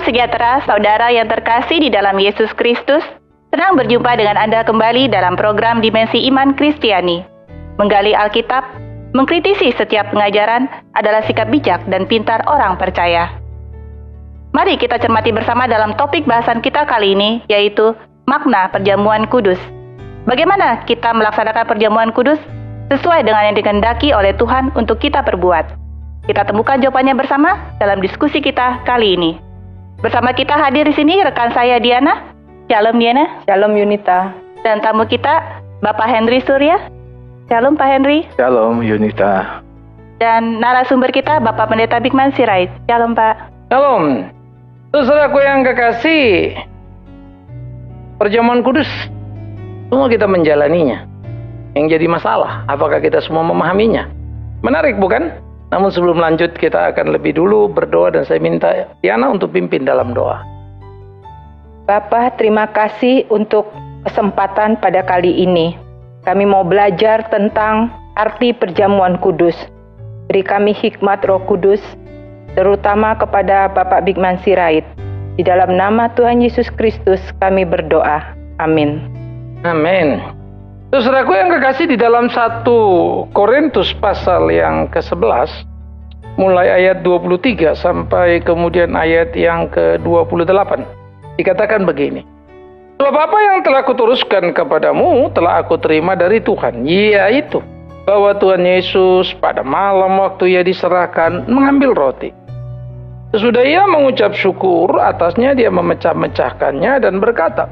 sejahtera, saudara yang terkasih di dalam Yesus Kristus. Senang berjumpa dengan Anda kembali dalam program Dimensi Iman Kristiani. Menggali Alkitab, mengkritisi setiap pengajaran adalah sikap bijak dan pintar orang percaya. Mari kita cermati bersama dalam topik bahasan kita kali ini, yaitu makna perjamuan kudus. Bagaimana kita melaksanakan perjamuan kudus sesuai dengan yang dikehendaki oleh Tuhan untuk kita perbuat? Kita temukan jawabannya bersama dalam diskusi kita kali ini. Bersama kita hadir di sini rekan saya Diana. Shalom Diana. Shalom Yunita. Dan tamu kita Bapak Henry Surya. Shalom Pak Henry. Shalom Yunita. Dan narasumber kita Bapak Pendeta Bigman Sirait. Shalom Pak. Shalom. Saudaraku yang kekasih, perjamuan kudus semua kita menjalaninya. Yang jadi masalah, apakah kita semua memahaminya? Menarik bukan? Namun sebelum lanjut, kita akan lebih dulu berdoa dan saya minta Diana untuk pimpin dalam doa. Bapa, terima kasih untuk kesempatan pada kali ini. Kami mau belajar tentang arti perjamuan kudus. Beri kami hikmat Roh Kudus, terutama kepada Bapak Bigman Sirait. Di dalam nama Tuhan Yesus Kristus kami berdoa. Amin. Amin. Saudaraku yang kekasih, di dalam 1 Korintus pasal yang ke-11, mulai ayat 23 sampai kemudian ayat yang ke-28, dikatakan begini. Sebab apa yang telah kuteruskan kepadamu telah aku terima dari Tuhan, yaitu bahwa Tuhan Yesus pada malam waktu ia diserahkan mengambil roti. Sesudah ia mengucap syukur atasnya, dia memecah-mecahkannya dan berkata,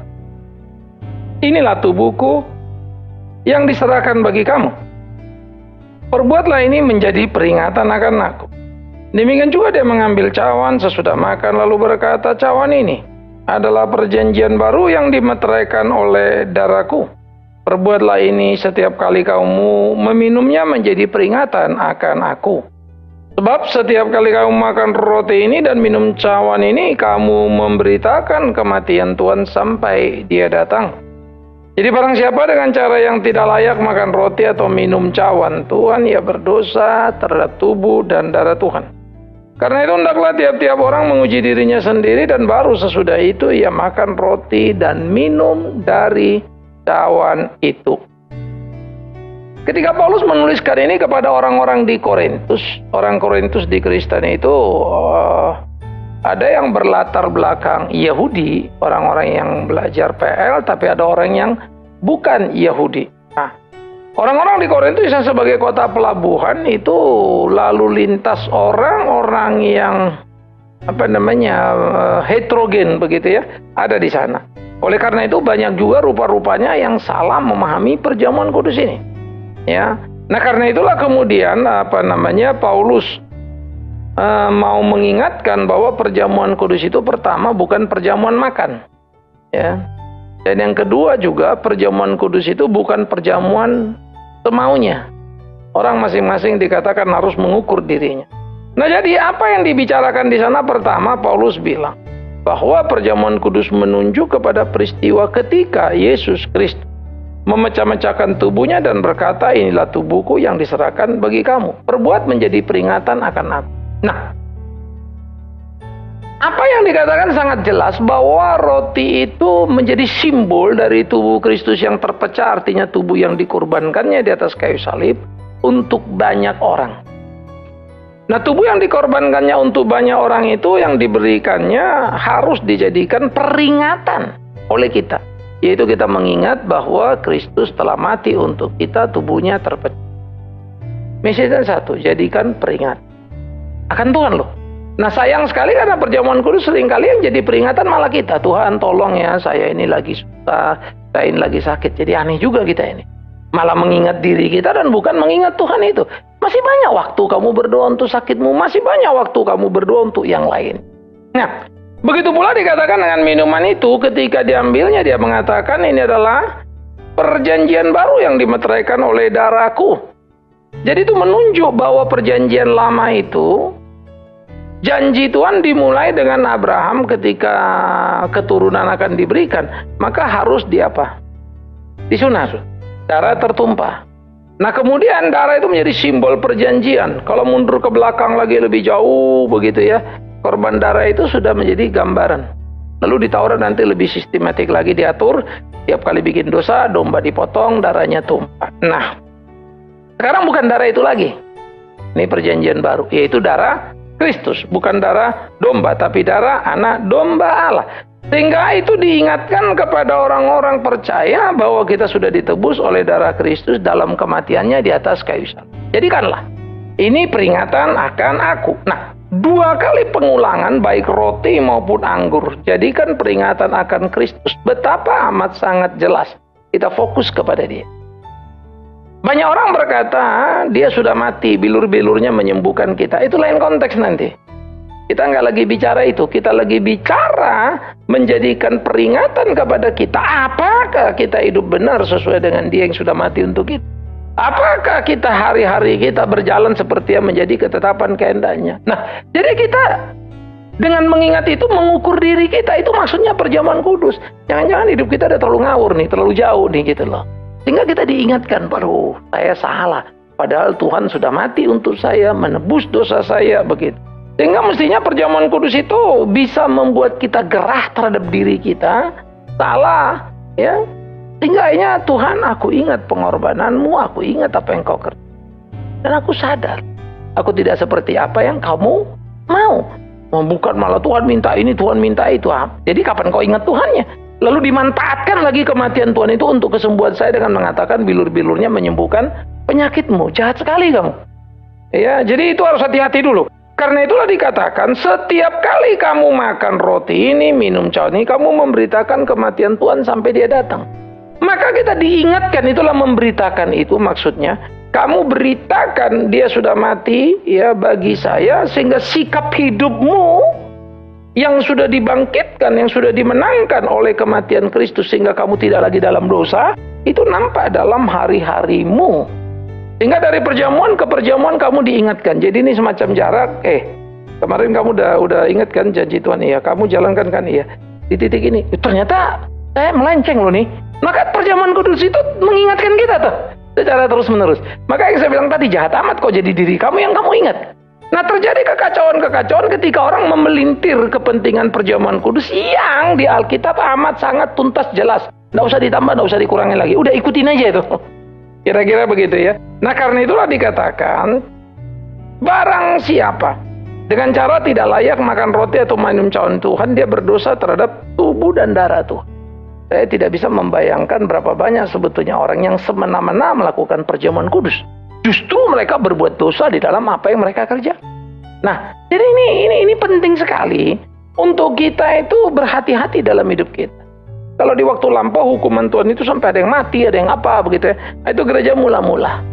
inilah tubuhku yang diserahkan bagi kamu. Perbuatlah ini menjadi peringatan akan aku. Demikian juga dia mengambil cawan sesudah makan lalu berkata, cawan ini adalah perjanjian baru yang dimeteraikan oleh darahku. Perbuatlah ini setiap kali kamu meminumnya menjadi peringatan akan aku. Sebab setiap kali kamu makan roti ini dan minum cawan ini, kamu memberitakan kematian Tuhan sampai dia datang. Jadi barang siapa dengan cara yang tidak layak makan roti atau minum cawan Tuhan, ia berdosa terhadap tubuh dan darah Tuhan. Karena itu hendaklah tiap-tiap orang menguji dirinya sendiri, dan baru sesudah itu ia makan roti dan minum dari cawan itu. Ketika Paulus menuliskan ini kepada orang-orang di Korintus, orang Korintus di Kristen itu ada yang berlatar belakang Yahudi, orang-orang yang belajar PL, tapi ada orang yang bukan Yahudi. Nah, orang-orang di Korintus yang sebagai kota pelabuhan itu lalu lintas orang-orang yang heterogen begitu ya, ada di sana. Oleh karena itu banyak juga rupa-rupanya yang salah memahami perjamuan kudus ini. Ya, nah karena itulah kemudian Paulus mau mengingatkan bahwa perjamuan kudus itu pertama bukan perjamuan makan, ya. Dan yang kedua juga perjamuan kudus itu bukan perjamuan semaunya. Orang masing-masing dikatakan harus mengukur dirinya. Nah jadi apa yang dibicarakan di sana? Pertama Paulus bilang bahwa perjamuan kudus menunjuk kepada peristiwa ketika Yesus Kristus memecah-mecahkan tubuhnya dan berkata, inilah tubuhku yang diserahkan bagi kamu. Perbuat menjadi peringatan akan aku. Nah, apa yang dikatakan sangat jelas bahwa roti itu menjadi simbol dari tubuh Kristus yang terpecah, artinya tubuh yang dikorbankannya di atas kayu salib untuk banyak orang. Nah, tubuh yang dikorbankannya untuk banyak orang itu yang diberikannya harus dijadikan peringatan oleh kita. Yaitu kita mengingat bahwa Kristus telah mati untuk kita, tubuhnya terpecah. Misinya satu, jadikan peringatan akan Tuhan loh. Nah sayang sekali karena perjamuan kudus seringkali yang jadi peringatan malah kita. Tuhan tolong ya, saya ini lagi susah, saya ini lagi sakit. Jadi aneh juga kita ini. Malah mengingat diri kita dan bukan mengingat Tuhan itu. Masih banyak waktu kamu berdoa untuk sakitmu, masih banyak waktu kamu berdoa untuk yang lain. Nah, begitu pula dikatakan dengan minuman itu, ketika diambilnya dia mengatakan ini adalah perjanjian baru yang dimeteraikan oleh darahku. Jadi itu menunjuk bahwa perjanjian lama itu, janji Tuhan dimulai dengan Abraham ketika keturunan akan diberikan. Maka harus disunat. Darah tertumpah. Nah kemudian darah itu menjadi simbol perjanjian. Kalau mundur ke belakang lagi lebih jauh begitu ya. Korban darah itu sudah menjadi gambaran. Lalu di Taurat nanti lebih sistematik lagi diatur. Tiap kali bikin dosa, domba dipotong, darahnya tumpah. Nah, sekarang bukan darah itu lagi. Ini perjanjian baru, yaitu darah Kristus. Bukan darah domba, tapi darah anak domba Allah. Sehingga itu diingatkan kepada orang-orang percaya bahwa kita sudah ditebus oleh darah Kristus dalam kematiannya di atas kayu salib. Jadikanlah ini peringatan akan aku. Nah, 2 kali pengulangan baik roti maupun anggur. Jadikan peringatan akan Kristus. Betapa amat sangat jelas kita fokus kepada dia. Banyak orang berkata dia sudah mati, bilur-bilurnya menyembuhkan kita. Itu lain konteks nanti. Kita nggak lagi bicara itu. Kita lagi bicara menjadikan peringatan kepada kita. Apakah kita hidup benar sesuai dengan dia yang sudah mati untuk kita? Apakah kita hari-hari kita berjalan seperti yang menjadi ketetapan kehendaknya? Nah, jadi kita dengan mengingat itu mengukur diri kita. Itu maksudnya perjamuan kudus. Jangan-jangan hidup kita udah terlalu ngawur nih, terlalu jauh nih gitu loh. Sehingga kita diingatkan, waduh, saya salah. Padahal Tuhan sudah mati untuk saya, menebus dosa saya, begitu. Sehingga mestinya perjamuan kudus itu bisa membuat kita gerah terhadap diri kita. Salah, ya. Sehingga akhirnya Tuhan, aku ingat pengorbananmu, aku ingat apa yang kau kerja. Dan aku sadar, aku tidak seperti apa yang kamu mau. Bukan malah Tuhan minta ini, Tuhan minta itu. Jadi kapan kau ingat Tuhannya? Lalu dimanfaatkan lagi kematian Tuhan itu untuk kesembuhan saya dengan mengatakan bilur-bilurnya menyembuhkan penyakitmu. Jahat sekali kamu. Ya, jadi itu harus hati-hati dulu. Karena itulah dikatakan setiap kali kamu makan roti ini, minum cawan ini, kamu memberitakan kematian Tuhan sampai dia datang. Maka kita diingatkan, itulah memberitakan itu maksudnya. Kamu beritakan dia sudah mati ya bagi saya, sehingga sikap hidupmu yang sudah dibangkitkan, yang sudah dimenangkan oleh kematian Kristus, sehingga kamu tidak lagi dalam dosa, itu nampak dalam hari-harimu. Sehingga dari perjamuan ke perjamuan kamu diingatkan. Jadi ini semacam jarak. Kemarin kamu udah ingat kan janji Tuhan, iya. Kamu jalankan kan, iya. Di titik ini, ternyata saya melenceng loh nih. Maka perjamuan kudus itu mengingatkan kita tuh secara terus-menerus. Maka yang saya bilang tadi, jahat amat kok jadi diri kamu yang kamu ingat. Nah, terjadi kekacauan-kekacauan ketika orang memelintir kepentingan perjamuan kudus yang di Alkitab amat sangat tuntas jelas. Nggak usah ditambah, nggak usah dikurangi lagi. Udah ikutin aja itu. Kira-kira begitu ya. Nah, karena itulah dikatakan, barang siapa dengan cara tidak layak makan roti atau minum cawan Tuhan, dia berdosa terhadap tubuh dan darah Tuhan. Saya tidak bisa membayangkan berapa banyak sebetulnya orang yang semena-mena melakukan perjamuan kudus. Justru mereka berbuat dosa di dalam apa yang mereka kerja. Nah, jadi ini penting sekali untuk kita itu berhati-hati dalam hidup kita. Kalau di waktu lampau hukuman Tuhan itu sampai ada yang mati, ada yang apa begitu ya. Nah, itu gereja mula-mula.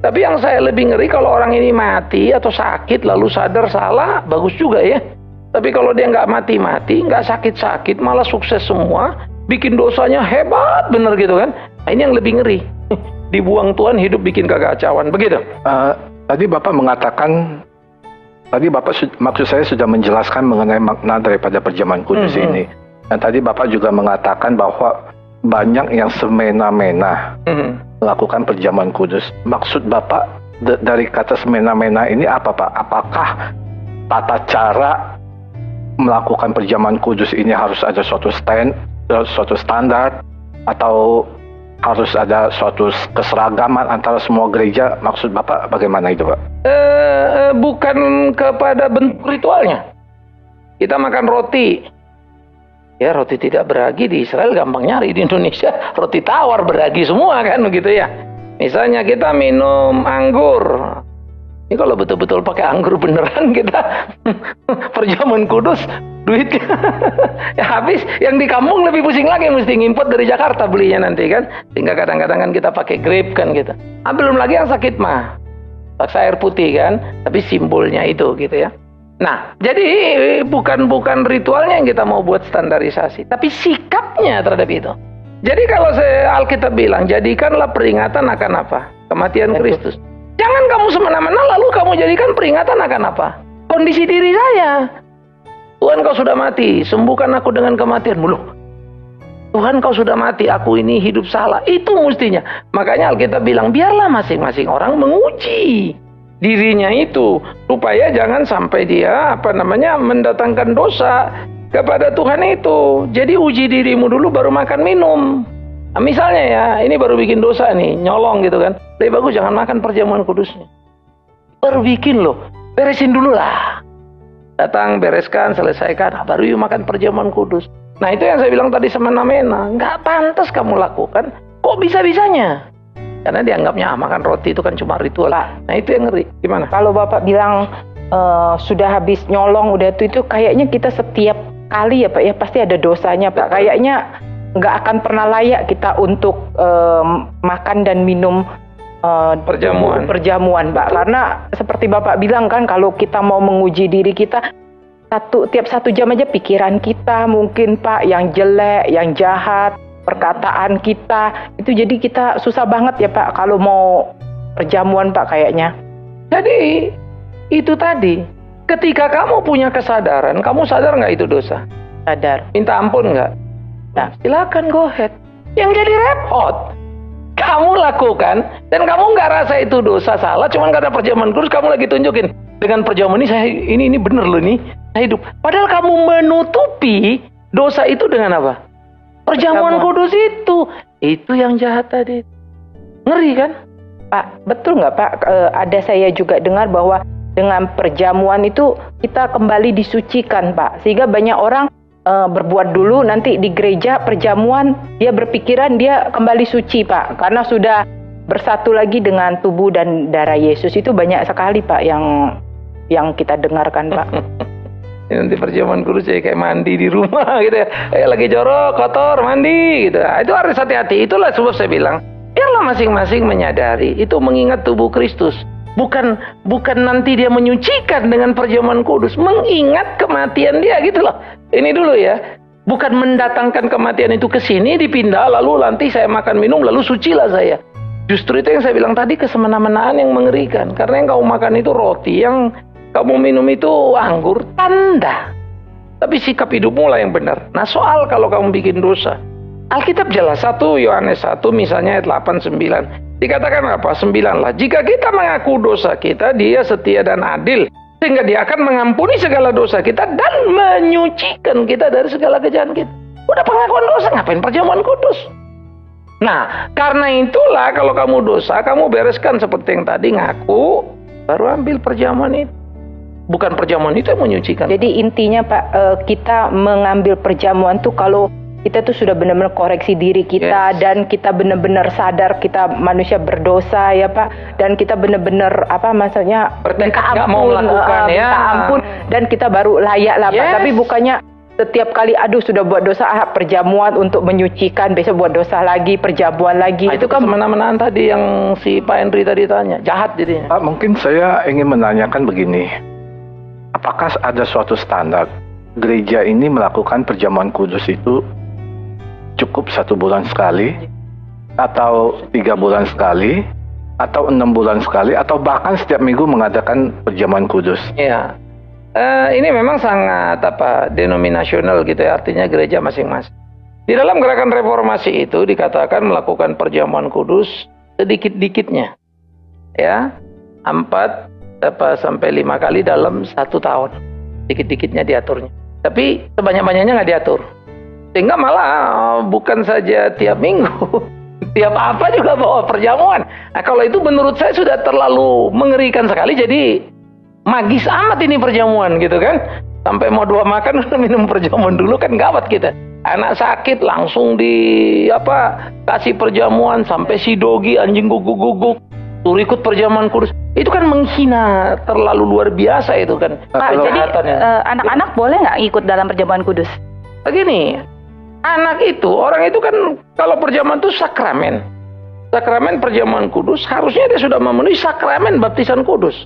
Tapi yang saya lebih ngeri kalau orang ini mati atau sakit lalu sadar salah, bagus juga ya. Tapi kalau dia nggak mati-mati, nggak sakit-sakit, malah sukses semua, bikin dosanya hebat bener gitu kan. Nah, ini yang lebih ngeri. Dibuang Tuhan, hidup bikin kekacauan, begitu. Tadi Bapak mengatakan, maksud saya sudah menjelaskan mengenai makna daripada perjamuan kudus ini. Dan tadi Bapak juga mengatakan bahwa banyak yang semena-mena melakukan perjamuan kudus. Maksud Bapak dari kata semena-mena ini apa, Pak? Apakah tata cara melakukan perjamuan kudus ini harus ada suatu standar, atau harus ada suatu keseragaman antara semua gereja? Maksud Bapak bagaimana itu, Pak? Bukan kepada bentuk ritualnya. Kita makan roti. Ya, roti tidak beragi di Israel gampang nyari. Di Indonesia roti tawar beragi semua kan begitu ya. Misalnya kita minum anggur. Ini kalau betul-betul pakai anggur beneran kita perjamuan kudus, duit ya habis. Yang di kampung lebih pusing lagi, mesti ngimport dari Jakarta belinya nanti kan. Sehingga kadang-kadang kan kita pakai grape kan gitu. Belum lagi yang sakit mah paksa air putih kan, tapi simbolnya itu gitu ya. Nah, jadi bukan ritualnya yang kita mau buat standarisasi, tapi sikapnya terhadap itu. Jadi kalau Alkitab bilang, jadikanlah peringatan akan apa? Kematian Kristus. Jangan kamu semena-mena lalu kamu jadikan peringatan akan apa? Kondisi diri saya. Tuhan, kau sudah mati, sembuhkan aku dengan kematian. Tuhan, kau sudah mati, aku ini hidup salah. Itu mestinya. Makanya Alkitab bilang, biarlah masing-masing orang menguji dirinya itu, supaya jangan sampai dia mendatangkan dosa kepada Tuhan itu. Jadi uji dirimu dulu baru makan minum. Nah, misalnya ya, ini baru bikin dosa nih, nyolong gitu kan. Lebih bagus jangan makan perjamuan kudusnya. Baru bikin loh, beresin dulu lah. Datang, bereskan, selesaikan, baru yuk makan perjamuan kudus. Nah itu yang saya bilang tadi semena-mena, nggak pantas kamu lakukan. Kok bisa-bisanya? Karena dianggapnya makan roti itu kan cuma ritual. Nah itu yang ngeri. Gimana? Kalau Bapak bilang sudah habis nyolong udah itu kayaknya kita setiap kali ya Pak ya pasti ada dosanya Pak. Kayaknya nggak akan pernah layak kita untuk makan dan minum perjamuan Pak. Karena seperti Bapak bilang kan kalau kita mau menguji diri kita tiap 1 jam aja pikiran kita mungkin Pak yang jelek, yang jahat, perkataan kita itu jadi kita susah banget ya Pak kalau mau perjamuan Pak kayaknya. Jadi itu tadi ketika kamu punya kesadaran, kamu sadar nggak itu dosa? Sadar. Minta ampun nggak? Nah, silakan go ahead. Yang jadi repot kamu lakukan dan kamu nggak rasa itu dosa salah, cuman karena perjamuan kudus kamu lagi tunjukin dengan perjamuan ini ini bener loh nih saya hidup. Padahal kamu menutupi dosa itu dengan apa? Perjamuan kudus itu yang jahat tadi. Ngeri kan? Pak, betul nggak Pak? Ada saya juga dengar bahwa dengan perjamuan itu kita kembali disucikan Pak. Sehingga banyak orang berbuat dulu nanti di gereja perjamuan dia berpikiran dia kembali suci Pak. Karena sudah bersatu lagi dengan tubuh dan darah Yesus. Itu banyak sekali Pak yang kita dengarkan Pak. Nanti perjamuan kudus kayak mandi di rumah gitu ya. Lagi jorok, kotor, mandi gitu. Itu harus hati-hati. Itulah sebab saya bilang, biarlah masing-masing menyadari itu mengingat tubuh Kristus. Bukan nanti dia menyucikan dengan perjamuan kudus, mengingat kematian dia gitu loh. Ini dulu ya. Bukan mendatangkan kematian itu ke sini dipindah lalu nanti saya makan minum lalu sucilah saya. Justru itu yang saya bilang tadi kesemena-menaan yang mengerikan. Karena yang kamu makan itu roti, yang kamu minum itu anggur, tanda. Tapi sikap hidupmu lah yang benar. Nah soal kalau kamu bikin dosa, Alkitab jelas 1 Yohanes 1 misalnya ayat 8-9. Dikatakan apa? 9 lah. Jika kita mengaku dosa kita, dia setia dan adil. Sehingga dia akan mengampuni segala dosa kita dan menyucikan kita dari segala kejahatan kita. Udah pengakuan dosa, ngapain perjamuan kudus? Nah karena itulah kalau kamu dosa, kamu bereskan seperti yang tadi ngaku, baru ambil perjamuan itu. Bukan perjamuan itu yang menyucikan. Jadi intinya Pak, kita mengambil perjamuan tuh kalau kita tuh sudah benar-benar koreksi diri kita dan kita benar-benar sadar kita manusia berdosa ya Pak, dan kita benar-benar maksudnya minta ampun, minta ampun dan kita baru layak lah Pak. Tapi bukannya setiap kali aduh sudah buat dosa perjamuan untuk menyucikan, besok buat dosa lagi, perjamuan lagi. Itu kan semena-menaan tadi yang si Pak Henry tadi tanya, jahat jadinya. Pak, mungkin saya ingin menanyakan begini. Apakah ada suatu standar gereja ini melakukan perjamuan kudus itu cukup 1 bulan sekali, atau 3 bulan sekali, atau 6 bulan sekali, atau bahkan setiap minggu mengadakan perjamuan kudus? Iya, ini memang sangat denominasional gitu ya, artinya gereja masing-masing. Di dalam gerakan reformasi itu dikatakan melakukan perjamuan kudus sedikit-dikitnya, ya 4 sampai 5 kali dalam 1 tahun, dikit-dikitnya diaturnya. Tapi sebanyak-banyaknya nggak diatur, sehingga malah bukan saja tiap minggu, tiap apa juga bawa perjamuan. Nah kalau itu menurut saya sudah terlalu mengerikan sekali. Jadi magis amat ini perjamuan gitu kan. Sampai mau 2 makan udah minum perjamuan dulu kan gawat kita. Anak sakit langsung kasih perjamuan, sampai si dogi anjing guguk-guguk suruh ikut perjamuan kudus. Itu kan menghina terlalu luar biasa itu kan. Pak, jadi anak-anak boleh nggak ikut dalam perjamuan kudus? Begini, anak itu, orang itu kan kalau perjamuan itu sakramen. Sakramen perjamuan kudus harusnya dia sudah memenuhi sakramen baptisan kudus.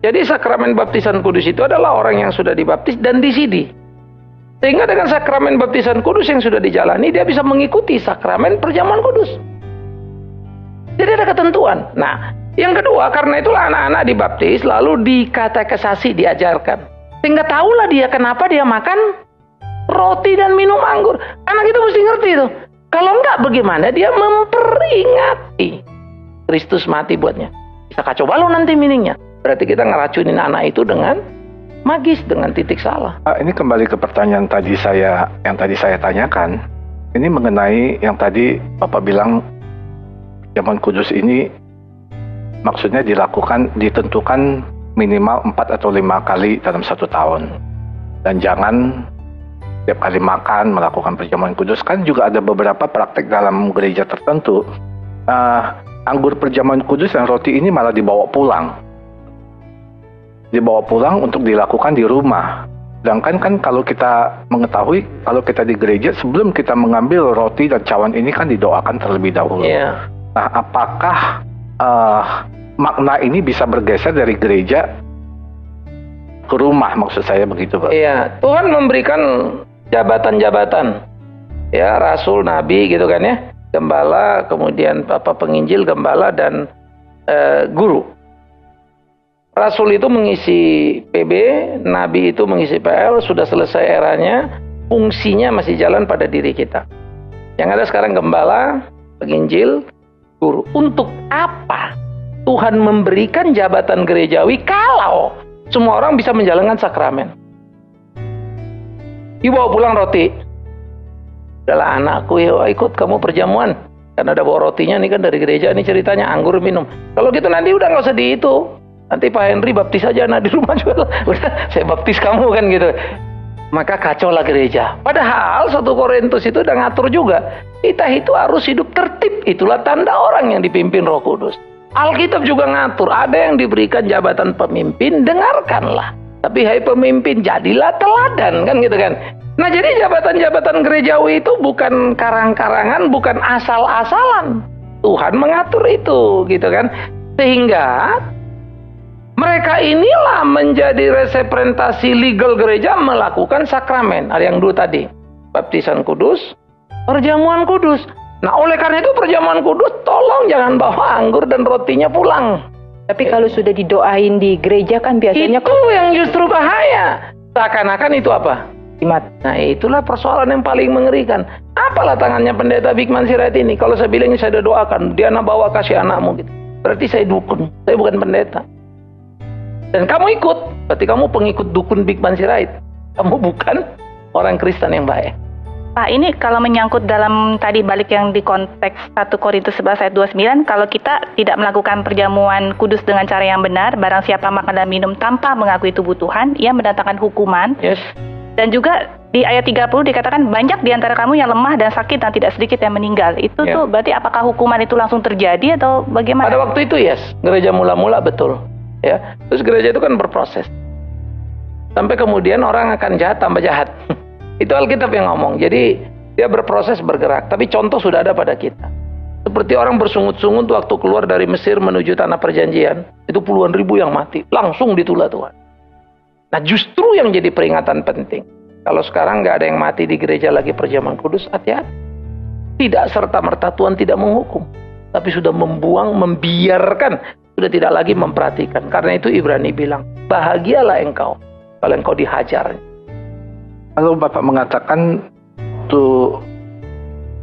Jadi sakramen baptisan kudus itu adalah orang yang sudah dibaptis dan disidi. Sehingga dengan sakramen baptisan kudus yang sudah dijalani, dia bisa mengikuti sakramen perjamuan kudus. Jadi ada ketentuan. Nah, yang kedua, karena itulah anak-anak dibaptis, lalu dikatekesasi, diajarkan. Sehingga tahulah dia kenapa dia makan roti dan minum anggur. Anak itu mesti ngerti itu. Kalau enggak, bagaimana dia memperingati Kristus mati buatnya. Bisa kacau balau nanti meaningnya. Berarti kita ngeracunin anak itu dengan magis, dengan titik salah. Ini kembali ke pertanyaan yang tadi saya tanyakan. Ini mengenai yang tadi Bapak bilang perjamuan kudus ini maksudnya ditentukan minimal 4 atau 5 kali dalam 1 tahun. Dan jangan setiap kali makan melakukan perjamuan kudus. Kan juga ada beberapa praktek dalam gereja tertentu. Anggur perjamuan kudus dan roti ini malah dibawa pulang untuk dilakukan di rumah. Sedangkan kan kalau kita mengetahui, kalau kita di gereja, sebelum kita mengambil roti dan cawan ini kan didoakan terlebih dahulu. Yeah. Nah, apakah makna ini bisa bergeser dari gereja ke rumah, maksud saya begitu, Pak? Iya, Tuhan memberikan jabatan-jabatan, ya, rasul, nabi, gitu kan ya, gembala, kemudian penginjil, gembala, dan guru. Rasul itu mengisi PB, nabi itu mengisi PL, sudah selesai eranya, fungsinya masih jalan pada diri kita. Yang ada sekarang gembala, penginjil, guru. Untuk apa Tuhan memberikan jabatan gerejawi kalau semua orang bisa menjalankan sakramen? Dibawa pulang roti. Adalah anakku, ya ikut kamu perjamuan. Karena ada bawa rotinya, ini kan dari gereja, ini ceritanya anggur minum. Kalau gitu nanti udah nggak usah di itu. Nanti Pak Henry baptis aja anak di rumah juga. Udah saya baptis kamu kan gitu. Maka kacau lah gereja. Padahal 1 Korintus itu udah ngatur juga. Kita itu harus hidup tertib. Itulah tanda orang yang dipimpin Roh Kudus. Alkitab juga ngatur. Ada yang diberikan jabatan pemimpin, dengarkanlah. Tapi hai pemimpin, jadilah teladan, kan gitu kan. Nah, jadi jabatan-jabatan gerejawi itu bukan karang-karangan, bukan asal-asalan. Tuhan mengatur itu, gitu kan. Sehingga mereka inilah menjadi representasi legal gereja melakukan sakramen. Ada yang dulu tadi, baptisan kudus, perjamuan kudus. Nah, oleh karena itu perjamuan kudus, tolong jangan bawa anggur dan rotinya pulang. Tapi kalau sudah didoain di gereja kan biasanya itu yang justru bahaya. Seakan-akan itu apa? Imat. Nah, itulah persoalan yang paling mengerikan. Apalah tangannya pendeta Bikman Sirait ini? Kalau saya bilang saya udah doakan, dia anak bawa kasih anakmu gitu. Berarti saya dukun, saya bukan pendeta. Dan kamu ikut, berarti kamu pengikut dukun Bikman Sirait. Kamu bukan orang Kristen yang baik. Pak, ini kalau menyangkut dalam tadi balik yang di konteks 1 Korintus 11 ayat 29, kalau kita tidak melakukan perjamuan kudus dengan cara yang benar, barang siapa makan dan minum tanpa mengakui tubuh Tuhan, ia mendatangkan hukuman. Yes. Dan juga di ayat 30 dikatakan banyak di antara kamu yang lemah dan sakit dan tidak sedikit yang meninggal. Itu tuh berarti apakah hukuman itu langsung terjadi atau bagaimana? Pada waktu itu yes, gereja mula-mula betul. Ya, terus gereja itu kan berproses. Sampai kemudian orang akan jahat tambah jahat. Itu Alkitab yang ngomong. Jadi dia berproses bergerak. Tapi contoh sudah ada pada kita. Seperti orang bersungut-sungut waktu keluar dari Mesir menuju tanah perjanjian. Itu puluhan ribu yang mati. Langsung ditulah Tuhan. Nah justru yang jadi peringatan penting. Kalau sekarang nggak ada yang mati di gereja lagi perjamuan kudus, hati-hati. Tidak serta-merta Tuhan tidak menghukum. Tapi sudah membuang, membiarkan. Sudah tidak lagi memperhatikan. Karena itu Ibrani bilang, bahagialah engkau kalau engkau dihajar. Kalau Bapak mengatakan itu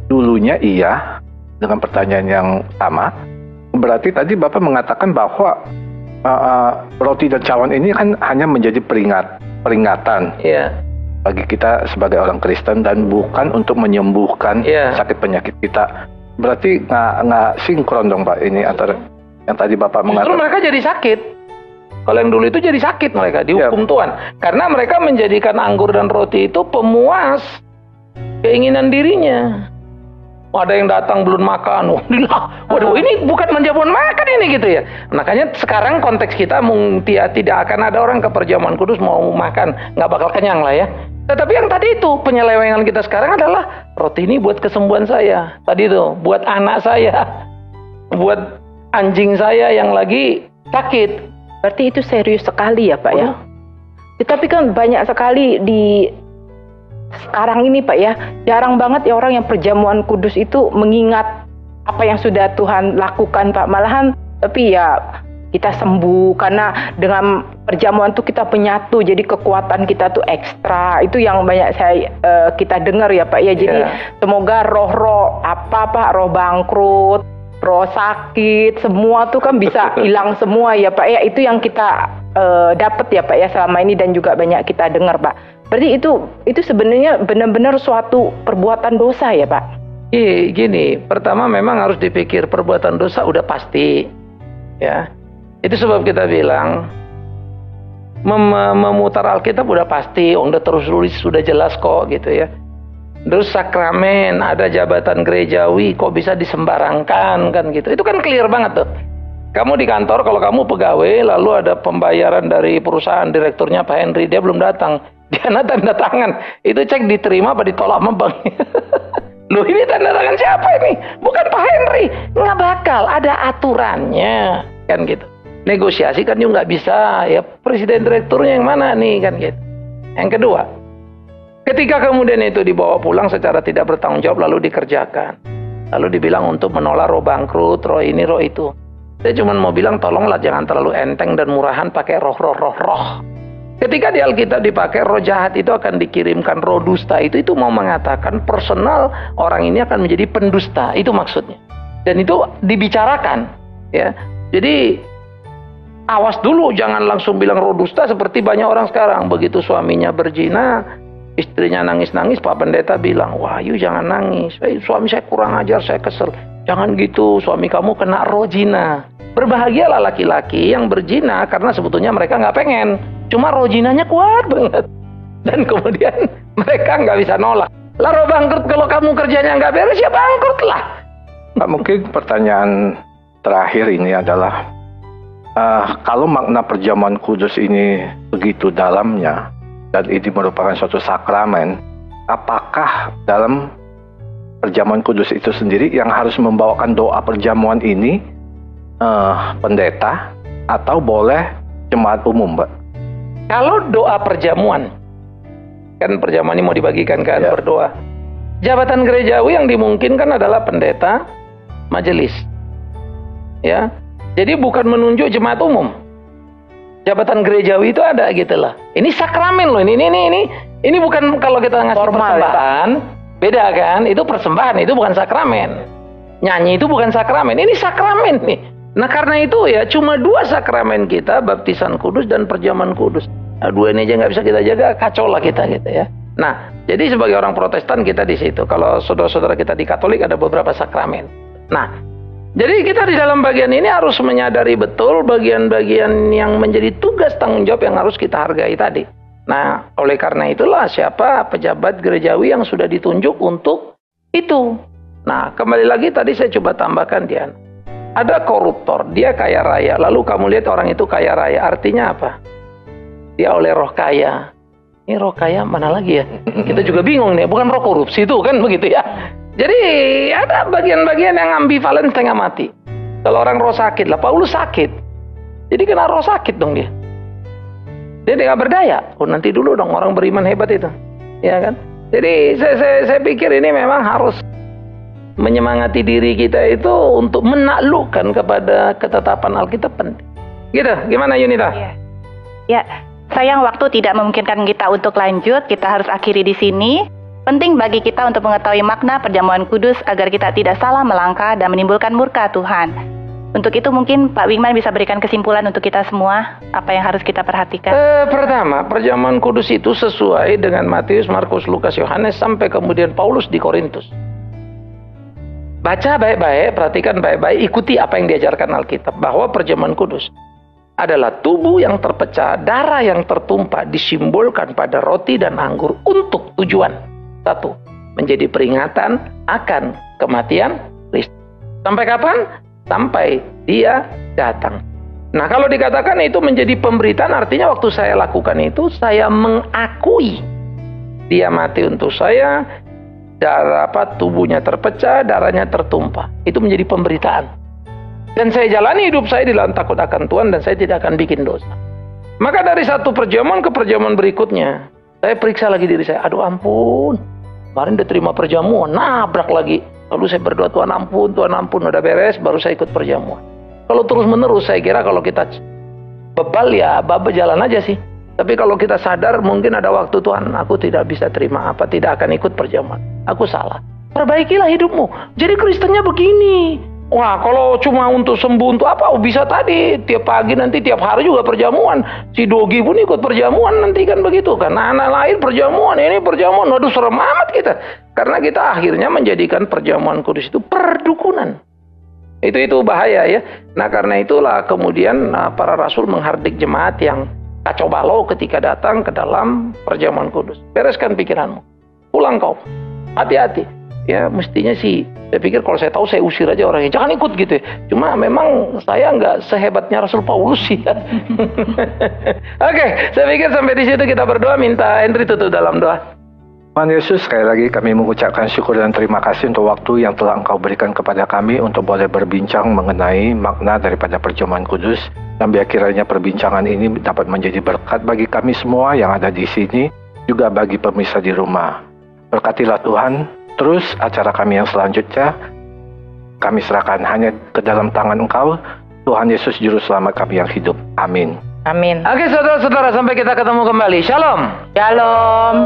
dulunya iya dengan pertanyaan yang sama, berarti tadi Bapak mengatakan bahwa roti dan cawan ini kan hanya menjadi peringatan bagi kita sebagai orang Kristen dan bukan untuk menyembuhkan sakit penyakit kita. Berarti nggak sinkron dong Pak ini antara yang tadi Bapak mengatakan. Justru mereka jadi sakit. Kalau yang dulu itu jadi sakit mereka, dihukum Tuhan. Karena mereka menjadikan anggur dan roti itu pemuas keinginan dirinya. Ada yang datang belum makan, waduh ini bukan menjamuan makan ini gitu ya. Makanya sekarang konteks kita tidak akan ada orang ke perjamuan kudus mau makan, nggak bakal kenyang lah ya. Tetapi yang tadi itu penyelewengan kita sekarang adalah roti ini buat kesembuhan saya. Tadi itu buat anak saya, buat anjing saya yang lagi sakit. Berarti itu serius sekali ya Pak ya. Tetapi kan banyak sekali di sekarang ini Pak ya, jarang banget ya orang yang perjamuan kudus itu mengingat apa yang sudah Tuhan lakukan Pak. Malahan tapi ya kita sembuh karena dengan perjamuan itu kita penyatu, jadi kekuatan kita tuh ekstra. Itu yang banyak kita dengar ya Pak ya. Jadi semoga roh-roh apa Pak, roh bangkrut, roh sakit, semua tuh kan bisa hilang semua ya Pak ya. Itu yang kita dapat ya Pak ya selama ini dan juga banyak kita dengar Pak. Berarti itu sebenarnya benar-benar suatu perbuatan dosa ya Pak? Gini, pertama memang harus dipikir perbuatan dosa udah pasti ya. Itu sebab kita bilang memutar Alkitab udah pasti, udah terus tulis sudah jelas kok gitu ya. Terus sakramen, ada jabatan gerejawi kok bisa disembarangkan kan gitu. Itu kan clear banget tuh. Kamu di kantor, kalau kamu pegawai, lalu ada pembayaran dari perusahaan, direkturnya Pak Henry, dia belum datang. Dia tanda tangan. Itu cek diterima apa ditolak sama bank. Loh, ini tanda tangan siapa ini? Bukan Pak Henry. Nggak bakal, ada aturannya. Kan gitu. Negosiasi kan juga nggak bisa. Ya presiden direkturnya yang mana nih kan gitu. Yang kedua, ketika kemudian itu dibawa pulang secara tidak bertanggung jawab lalu dikerjakan. Lalu dibilang untuk menolak roh bangkrut, roh ini, roh itu. Saya cuma mau bilang tolonglah jangan terlalu enteng dan murahan pakai roh. Ketika di Alkitab dipakai roh jahat itu akan dikirimkan roh dusta. Itu mau mengatakan personal orang ini akan menjadi pendusta. Itu maksudnya. Dan itu dibicarakan. Ya. Jadi awas dulu jangan langsung bilang roh dusta seperti banyak orang sekarang. Begitu suaminya berzina, istrinya nangis-nangis, Pak Pendeta bilang, wah you jangan nangis, suami saya kurang ajar, saya kesel. Jangan gitu, suami kamu kena roh zina. Berbahagialah laki-laki yang berzina karena sebetulnya mereka nggak pengen. Cuma roh zinanya kuat banget. Dan kemudian mereka nggak bisa nolak. Lah roh bangkrut kalau kamu kerjanya nggak beres ya bangkrut lah. Pak, mungkin pertanyaan terakhir ini adalah, kalau makna perjamuan kudus ini begitu dalamnya, dan ini merupakan suatu sakramen, apakah dalam perjamuan kudus itu sendiri yang harus membawakan doa perjamuan ini pendeta atau boleh jemaat umum, Mbak? Kalau doa perjamuan, kan perjamuan ini mau dibagikan kan, berdoa. Jabatan gerejawi yang dimungkinkan adalah pendeta, majelis. Ya. Jadi bukan menunjuk jemaat umum. Jabatan gerejawi itu ada gitu lah. Ini sakramen loh. Ini bukan kalau kita ngasih formal, persembahan, beda kan? Itu persembahan, itu bukan sakramen. Nyanyi itu bukan sakramen. Ini sakramen nih. Nah karena itu ya cuma dua sakramen kita, baptisan kudus dan perjamuan kudus. Nah, dua ini aja nggak bisa kita jaga, kacau lah kita gitu ya. Nah jadi sebagai orang Protestan kita di situ. Kalau saudara-saudara kita di Katolik ada beberapa sakramen. Nah jadi kita di dalam bagian ini harus menyadari betul bagian-bagian yang menjadi tugas tanggung jawab yang harus kita hargai tadi. Nah oleh karena itulah siapa pejabat gerejawi yang sudah ditunjuk untuk itu. Nah kembali lagi tadi saya coba tambahkan Dian. Ada koruptor, dia kaya raya. Lalu kamu lihat orang itu kaya raya. Artinya apa? Dia oleh roh kaya. Ini roh kaya mana lagi ya? Kita juga bingung nih. Bukan roh korupsi itu kan begitu ya. Jadi ada bagian-bagian yang ambivalen setengah mati. Kalau orang roh sakit lah. Paulus sakit. Jadi kena roh sakit dong dia. Dia nggak berdaya. Oh nanti dulu dong orang beriman hebat itu. Ya kan? Jadi saya pikir ini memang harus menyemangati diri kita itu untuk menaklukkan kepada ketetapan Alkitab penting. Gitu, gimana Yunita? Ya, sayang waktu tidak memungkinkan kita untuk lanjut. Kita harus akhiri di sini. Penting bagi kita untuk mengetahui makna perjamuan kudus agar kita tidak salah melangkah dan menimbulkan murka Tuhan. Untuk itu mungkin Pak Wingman bisa berikan kesimpulan untuk kita semua apa yang harus kita perhatikan. Pertama, perjamuan kudus itu sesuai dengan Matius, Markus, Lukas, Yohanes sampai kemudian Paulus di Korintus. Baca baik-baik, perhatikan baik-baik, ikuti apa yang diajarkan Alkitab. Bahwa perjamuan kudus adalah tubuh yang terpecah, darah yang tertumpah, disimbolkan pada roti dan anggur untuk tujuan. Satu, menjadi peringatan akan kematian Kristus. Sampai kapan? Sampai dia datang. Nah kalau dikatakan itu menjadi pemberitaan, artinya waktu saya lakukan itu, saya mengakui dia mati untuk saya, tubuhnya terpecah, darahnya tertumpah. Itu menjadi pemberitaan. Dan saya jalani hidup saya di dalam takut akan Tuhan dan saya tidak akan bikin dosa. Maka dari satu perjamuan ke perjamuan berikutnya, saya periksa lagi diri saya. Aduh ampun, kemarin udah terima perjamuan, nabrak lagi. Lalu saya berdoa, Tuhan ampun, udah beres, baru saya ikut perjamuan. Kalau terus menerus, saya kira kalau kita bebal ya, jalan aja sih. Tapi kalau kita sadar mungkin ada waktu Tuhan aku tidak bisa terima tidak akan ikut perjamuan. Aku salah. Perbaikilah hidupmu. Jadi Kristennya begini. Wah, kalau cuma untuk sembuh untuk apa? Oh, bisa tadi tiap pagi nanti tiap hari juga perjamuan. Si Dogi pun ikut perjamuan nanti kan begitu kan. Anak lain perjamuan, ini perjamuan. Waduh, serem amat kita. Karena kita akhirnya menjadikan perjamuan kudus itu perdukunan. Itu bahaya ya. Nah, karena itulah kemudian para rasul menghardik jemaat yang kacau balau ketika datang ke dalam perjamuan kudus. Bereskan pikiranmu. Pulang kau. Hati-hati. Ya, mestinya sih saya pikir kalau saya tahu saya usir aja orangnya. Jangan ikut gitu. Cuma memang saya nggak sehebatnya Rasul Paulus sih. Oke, saya pikir sampai di situ kita berdoa. Minta Henry tutup dalam doa. Tuhan Yesus, sekali lagi kami mengucapkan syukur dan terima kasih untuk waktu yang telah Engkau berikan kepada kami untuk boleh berbincang mengenai makna daripada perjamuan kudus. Dan biar kiranya perbincangan ini dapat menjadi berkat bagi kami semua yang ada di sini, juga bagi pemirsa di rumah. Berkatilah Tuhan. Terus acara kami yang selanjutnya kami serahkan hanya ke dalam tangan Engkau, Tuhan Yesus Juru Selamat kami yang hidup. Amin. Amin. Oke, saudara-saudara, sampai kita ketemu kembali. Shalom. Shalom.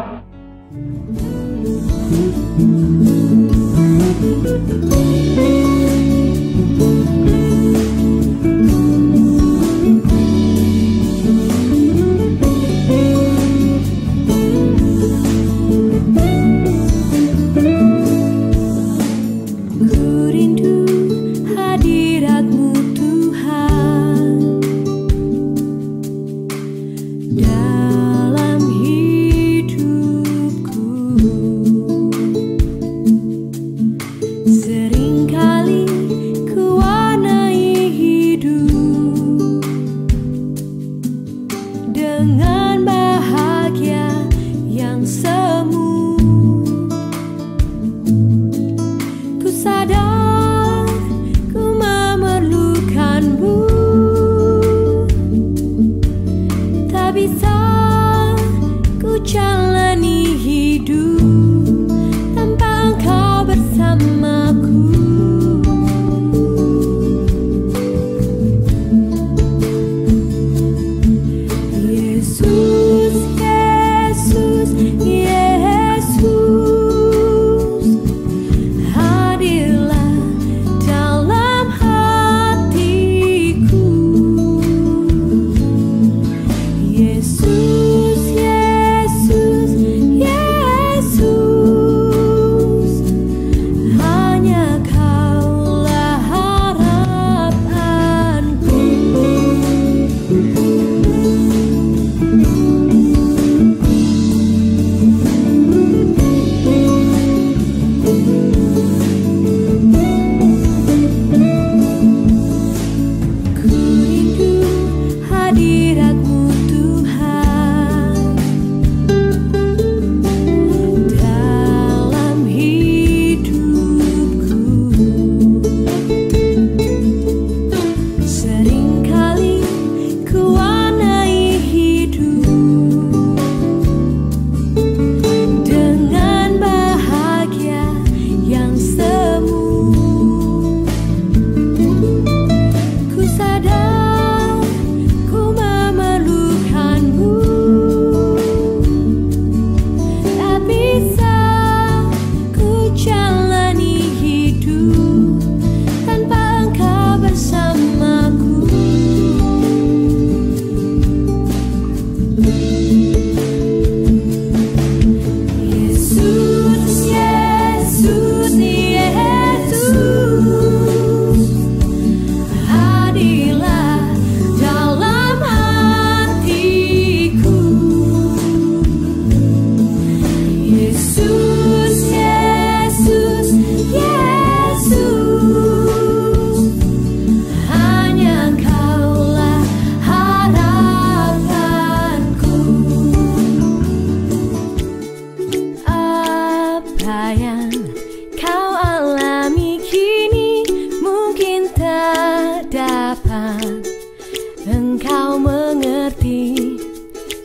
Engkau mengerti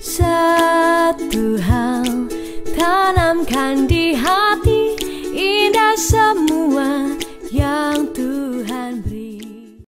satu hal, tanamkan di hati, indah semua